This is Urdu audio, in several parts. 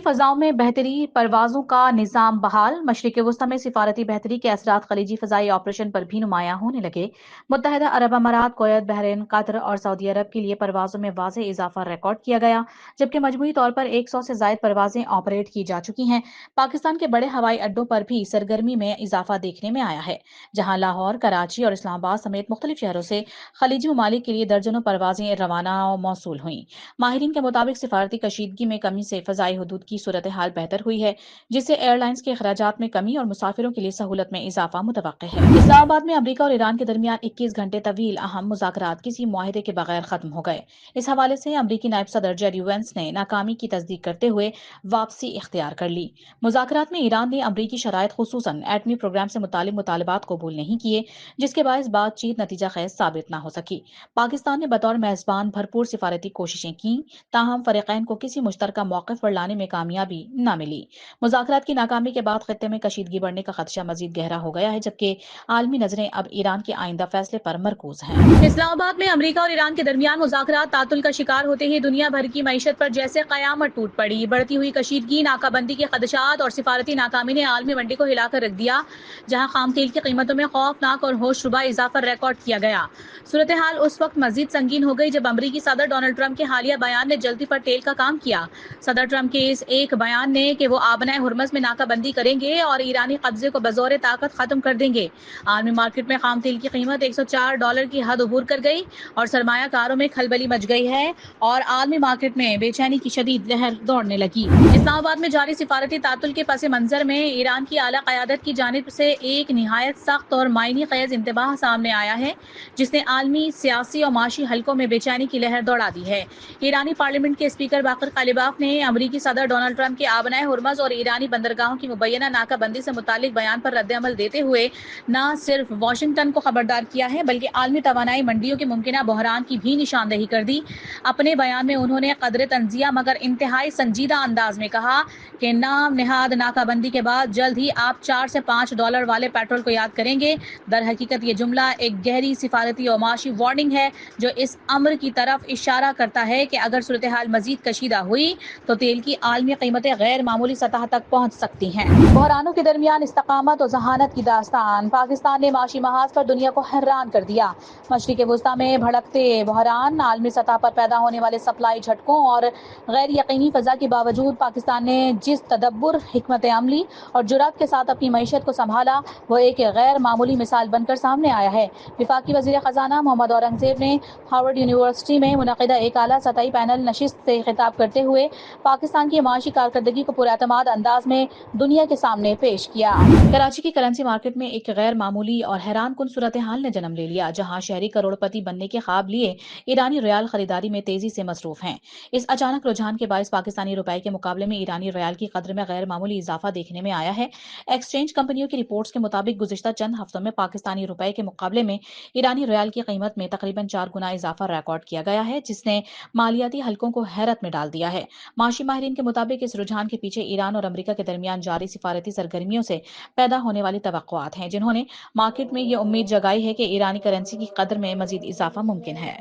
خلیجی فضاؤں میں بہتری پروازوں کا نظام بحال مشرق وسطی میں سفارتی بہتری کے اثرات خلیجی فضائی آپریشن پر بھی نمایاں ہونے لگے متحدہ عرب امارات کویت بحرین قطر اور سعودی عرب کے لیے پروازوں میں واضح اضافہ ریکارڈ کیا گیا جبکہ مجموعی طور پر 100 سے زائد پروازیں آپریٹ کی جا چکی ہیں پاکستان کے بڑے ہوائی اڈوں پر بھی سرگرمی میں اضافہ دیکھنے میں آیا ہے جہاں لاہور کراچی اور اسلام آباد سمیت مختلف شہروں سے خلیجی ممالک کے لیے درجنوں پروازیں روانہ و موصول ہوئیں ماہرین کے مطابق سفارتی کشیدگی میں کمی سے فضائی حدود کی صورتحال بہتر ہوئی ہے جس سے ایئر لائنز کے اخراجات میں کمی اور مسافروں کے لیے سہولت میں اضافہ متوقع ہے اسلام آباد میں امریکہ اور ایران کے درمیان 21 گھنٹے طویل اہم مذاکرات کسی معاہدے کے بغیر ختم ہو گئے اس حوالے سے امریکی نائب صدر جیڈی وینس نے ناکامی کی تصدیق کرتے ہوئے واپسی اختیار کر لی مذاکرات میں ایران نے امریکی شرائط خصوصاً ایٹمی پروگرام سے متعلق مطالبات قبول نہیں کیے جس کے باعث بات چیت نتیجہ خیز ثابت نہ ہو سکی پاکستان نے بطور میزبان بھرپور سفارتی کوششیں کی تاہم فریقین کو کسی مشترکہ موقف پر لانے میں کامیابی نہ ملی مذاکرات کی ناکامی کے بعد خطے میں کشیدگی بڑھنے کا خدشہ مزید گہرا ہو گیا ہے جبکہ عالمی نظریں اب ایران کے آئندہ فیصلے پر مرکوز ہیں اسلام آباد میں امریکہ اور ایران کے درمیان مذاکرات تعطل کا شکار ہوتے ہی دنیا بھر کی معیشت پر جیسے قیامت ٹوٹ پڑی بڑھتی ہوئی کشیدگی ناکہ بندی کے خدشات اور سفارتی ناکامی نے عالمی منڈی کو ہلا کر رکھ دیا جہاں خام تیل کی قیمتوں میں خوفناک اور ہوش ربا اضافہ ریکارڈ کیا گیا صورتحال اس وقت مزید سنگین ہو گئی جب امریکی صدر ڈونلڈ ٹرمپ کے حالیہ بیان نے جلدی پر تیل کا کام کیا صدر ٹرمپ کے اس ایک بیان نے کہ وہ آبنائے ہرمز میں ناکہ بندی کریں گے اور ایرانی قبضے کو بزور طاقت ختم کر دیں گے عالمی مارکیٹ میں خام تیل کی قیمت $104 کی حد عبور کر گئی اور سرمایہ کاروں میں کھلبلی مچ گئی ہے اور عالمی مارکیٹ میں بے چینی کی شدید لہر دوڑنے لگی اسلام آباد میں جاری سفارتی تعطل کے پس منظر میں ایران کی اعلیٰ قیادت کی جانب سے ایک نہایت سخت اور معنی خیز انتباہ سامنے آیا ہے جس نے عالمی سیاسی اور معاشی حلقوں میں بے چینی کی لہر دوڑا دی ہے ایرانی پارلیمنٹ کے اسپیکر باقر قالیباف نے امریکی صدر ڈونلڈ ٹرمپ کے آبنائے ہرمز اور ایرانی بندرگاہوں کی مبینہ ناکہ بندی سے متعلق بیان پر رد عمل دیتے ہوئے نہ صرف واشنگٹن کو خبردار کیا ہے بلکہ عالمی توانائی منڈیوں کے ممکنہ بحران کی بھی نشاندہی کر دی اپنے بیان میں انہوں نے قدر تنزیہ مگر انتہائی سنجیدہ انداز میں کہا کہ نام نہاد ناکہ بندی کے بعد جلد ہی آپ $4 سے $5 والے پیٹرول کو یاد کریں گے در حقیقت یہ جملہ ایک گہری سفارتی اور معاشی وارننگ ہے جو اس امر کی طرف اشارہ کرتا ہے کہ اگر صورتحال مزید کشیدہ ہوئی تو تیل کی عالمی قیمتیں غیر معمولی سطح تک پہنچ سکتی ہیں بحرانوں کے درمیان استقامت اور ذہانت کی داستان پاکستان نے معاشی محاذ پر دنیا کو حیران کر دیا مشرق وسطی میں بھڑکتے بحران عالمی سطح پر پیدا ہونے والے سپلائی جھٹکوں اور غیر یقینی فضا کے باوجود پاکستان نے جس تدبر حکمت عملی اور جرات کے ساتھ اپنی معیشت کو سنبھالا وہ ایک غیر معمولی مثال بن کر سامنے آیا ہے وفاقی وزیر خزانہ محمد اورنگزیب نے ہارورڈ یونیورسٹی میں منعقدہ ایک اعلیٰ سطحی پینل نشست سے خطاب کرتے ہوئے پاکستان کی معاشی کارکردگی کو پراعتماد انداز میں دنیا کے سامنے پیش کیا کراچی کی کرنسی مارکیٹ میں ایک غیر معمولی اور حیران کن صورتحال نے جنم لے لیا جہاں شہری کروڑ پتی بننے کے خواب لیے ایرانی ریال خریداری میں تیزی سے مصروف ہیں اس اچانک رجحان کے باعث پاکستانی روپے کے مقابلے میں ایرانی ریال کی قدر میں غیر معمولی اضافہ دیکھنے میں آیا ہے ایکسچینج کمپنیوں کی رپورٹس کے مطابق گزشتہ چند ہفتوں میں پاکستانی روپے کے مقابلے میں ایرانی ریال کی قیمت میں تقریباً 4 گنا اضافہ ریکارڈ کیا گیا ہے جس نے مالیاتی حلقوں کو حیرت میں ڈال دیا ہے معاشی ماہرین کے مطابق اس رجحان کے پیچھے ایران اور امریکہ کے درمیان جاری سفارتی سرگرمیوں سے پیدا ہونے والی توقعات ہیں جنہوں نے مارکیٹ میں یہ امید جگائی ہے کہ ایرانی کرنسی کی قدر میں مزید اضافہ ممکن ہے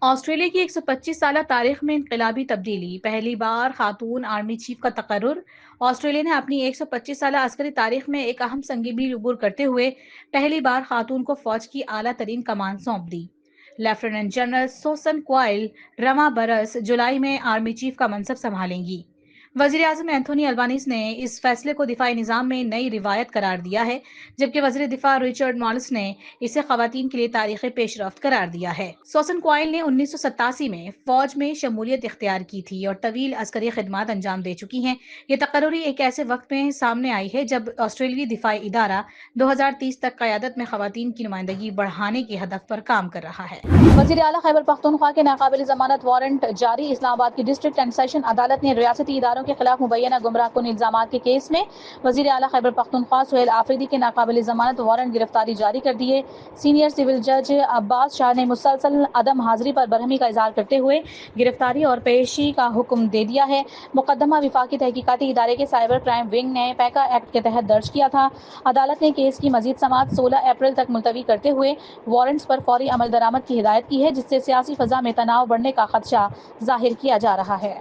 آسٹریلیا کی 125 سالہ تاریخ میں انقلابی تبدیلی پہلی بار خاتون آرمی چیف کا تقرر آسٹریلیا نے اپنی 125 سالہ عسکری تاریخ میں ایک اہم سنگ میل عبور کرتے ہوئے پہلی بار خاتون کو فوج کی اعلیٰ ترین کمان سونپ دی لیفٹیننٹ جنرل سوسن کوائل رواں برس جولائی میں آرمی چیف کا منصب سنبھالیں گی وزیر اعظم اینتھونی البانیز نے اس فیصلے کو دفاعی نظام میں نئی روایت قرار دیا ہے جبکہ وزیر دفاع رچرڈ مالس نے اسے خواتین کے لیے تاریخی پیش رفت قرار دیا ہے سوسن کوائل نے 1987 میں فوج میں شمولیت اختیار کی تھی اور طویل عسکری خدمات انجام دے چکی ہیں یہ تقرری ایک ایسے وقت میں سامنے آئی ہے جب آسٹریلوی دفاعی ادارہ 2030 تک قیادت میں خواتین کی نمائندگی بڑھانے کے ہدف پر کام کر رہا ہے وزیر اعلیٰ خیبر پختونخوا کے ناقابل ضمانت وارنٹ جاری اسلام آباد کی ڈسٹرکٹ اینڈ سیشن عدالت نے ریاستی اداروں کے خلاف مبینہ گمراہ کن الزامات کے کیس میں وزیر اعلیٰ خیبر پختونخوا سہیل آفریدی کے ناقابل ضمانت وارنٹ گرفتاری جاری کر دیے سینئر سول جج عباس شاہ نے مسلسل عدم حاضری پر برہمی کا اظہار کرتے ہوئے گرفتاری اور پیشی کا حکم دے دیا ہے مقدمہ وفاقی تحقیقاتی ادارے کے سائبر کرائم ونگ نے پیکا ایکٹ کے تحت درج کیا تھا عدالت نے کیس کی مزید سماعت 16 اپریل تک ملتوی کرتے ہوئے وارنٹس پر فوری عمل درآمد کی ہدایت کی ہے جس سے سیاسی فضا میں تناؤ بڑھنے کا خدشہ ظاہر کیا جا رہا ہے